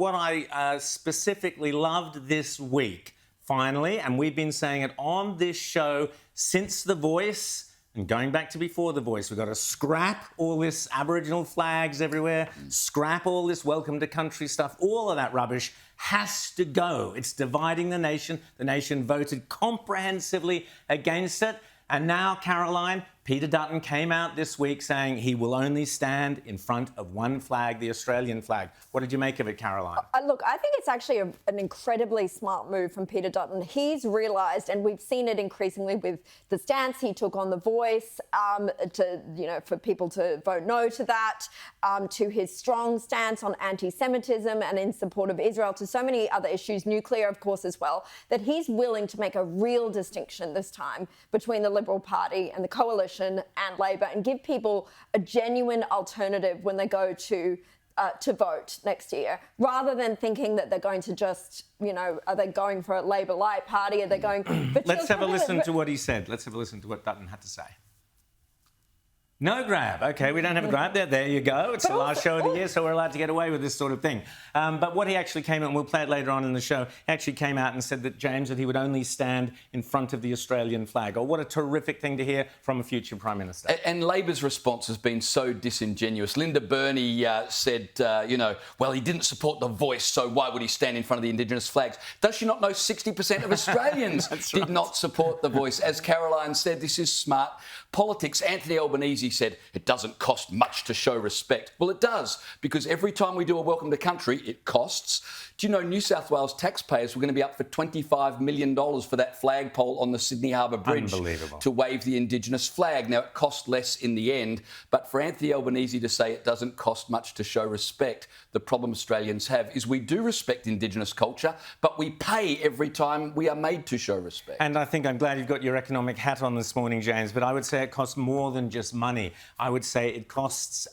What I specifically loved this week, finally, and we've been saying it on this show since The Voice, and going back to before The Voice, we've got to scrap all this Aboriginal flags everywhere, scrap all this welcome to country stuff, all of that rubbish has to go. It's dividing the nation. The nation voted comprehensively against it. And now, Caroline, Peter Dutton came out this week saying he will only stand in front of one flag, the Australian flag. What did you make of it, Caroline? Look, I think it's actually an incredibly smart move from Peter Dutton. He's realised, and we've seen it increasingly with the stance he took on The Voice, for people to vote no to that, to his strong stance on anti-Semitism and in support of Israel, to so many other issues, nuclear, of course, as well, that he's willing to make a real distinction this time between the Liberal Party and the Coalition and Labor, and give people a genuine alternative when they go to vote next year, rather than thinking that they're going to just, are they going for a Labor Light Party? Are they going for... Let's have a listen to what he said. Let's have a listen to what Dutton had to say. No grab. OK, we don't have a grab there. There you go. It's the last show of the year, so we're allowed to get away with this sort of thing. But what he actually came out, and we'll play it later on in the show, he actually came out and said that, James, that he would only stand in front of the Australian flag. Oh, what a terrific thing to hear from a future Prime Minister. And Labor's response has been so disingenuous. Linda Burney said, well, he didn't support The Voice, so why would he stand in front of the Indigenous flags? Does she not know 60% of Australians did not support The Voice? As Caroline said, this is smart politics. Anthony Albanese said it doesn't cost much to show respect. Well, it does, because every time we do a welcome to country, it costs. Do you know New South Wales taxpayers were going to be up for $25 million for that flagpole on the Sydney Harbour Bridge to wave the Indigenous flag? Now, it cost less in the end, but for Anthony Albanese to say it doesn't cost much to show respect, the problem Australians have is we do respect Indigenous culture, but we pay every time we are made to show respect. And I think I'm glad you've got your economic hat on this morning, James, but I would say it costs more than just money. I would say it costs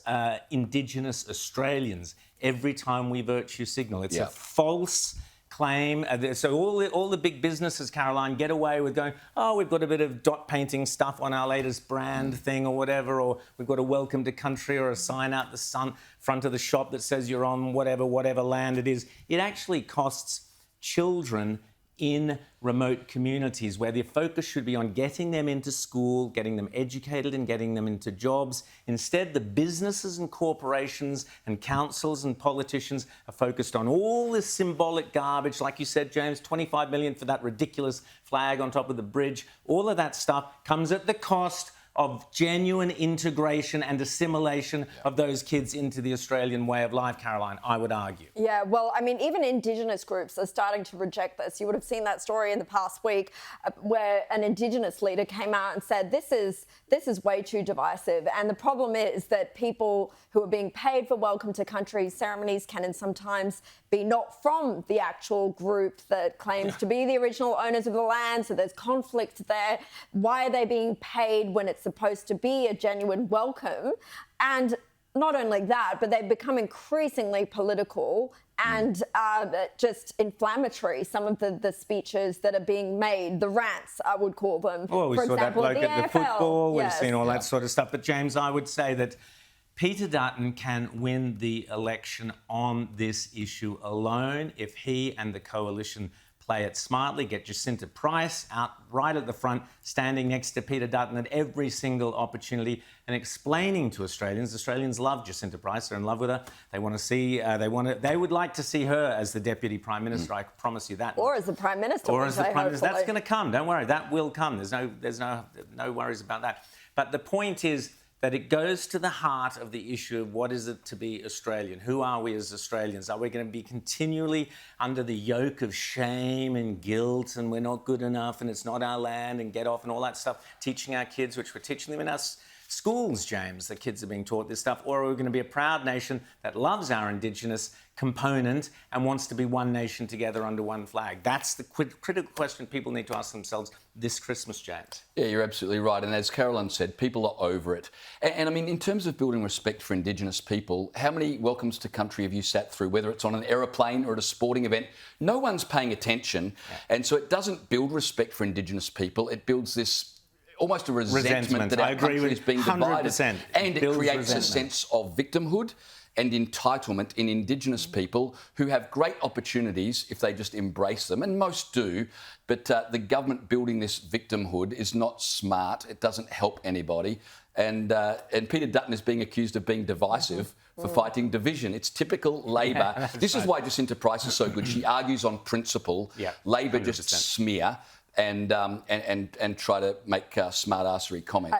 Indigenous Australians every time we virtue signal. It's a false claim. So all the big businesses, Caroline, get away with going, oh, we've got a bit of dot painting stuff on our latest brand thing or whatever, or we've got a welcome to country or a sign out the front of the shop that says you're on whatever land it is. It actually costs children in remote communities where the focus should be on getting them into school, getting them educated and getting them into jobs. Instead, the businesses and corporations and councils and politicians are focused on all this symbolic garbage. Like you said, James, 25 million for that ridiculous flag on top of the bridge. All of that stuff comes at the cost of genuine integration and assimilation of those kids into the Australian way of life, Caroline, I would argue. Yeah, well, I mean, even Indigenous groups are starting to reject this. You would have seen that story in the past week where an Indigenous leader came out and said, this is way too divisive. And the problem is that people who are being paid for welcome to country ceremonies can sometimes be not from the actual group that claims to be the original owners of the land. So there's conflict there. Why are they being paid when it's supposed to be a genuine welcome? And not only that, but they've become increasingly political and just inflammatory, some of the speeches that are being made, the rants, I would call them. Well, we saw that bloke at the football, we've seen all that sort of stuff. But, James, I would say that Peter Dutton can win the election on this issue alone if he and the coalition play it smartly, get Jacinta Price out right at the front, standing next to Peter Dutton at every single opportunity and explaining to Australians. Australians love Jacinta Price. They're in love with her. They want to see, they would like to see her as the Deputy Prime Minister. I promise you that. Or as the Prime Minister. Or as the Prime Minister. That's going to come. Don't worry. That will come. There's no worries about that. But the point is that it goes to the heart of the issue of what is it to be Australian? Who are we as Australians? Are we going to be continually under the yoke of shame and guilt and we're not good enough and it's not our land and get off and all that stuff, teaching our kids, which we're teaching them in our schools, James, the kids are being taught this stuff? Or are we going to be a proud nation that loves our Indigenous component and wants to be one nation together under one flag? That's the critical question people need to ask themselves this Christmas, James. Yeah, you're absolutely right. And as Caroline said, people are over it. And I mean, in terms of building respect for Indigenous people, how many welcomes to country have you sat through, whether it's on an aeroplane or at a sporting event? No one's paying attention. Yeah. And so it doesn't build respect for Indigenous people. It builds this almost a resentment that our country is being divided. And it creates a sense of victimhood and entitlement in Indigenous people who have great opportunities if they just embrace them, and most do. But the government building this victimhood is not smart. It doesn't help anybody. And Peter Dutton is being accused of being divisive for fighting division. It's typical Labor. Yeah, this is why Jacinta Price is so good. She argues on principle. Yeah, Labor 100%. just smear and try to make smart-arsery comments.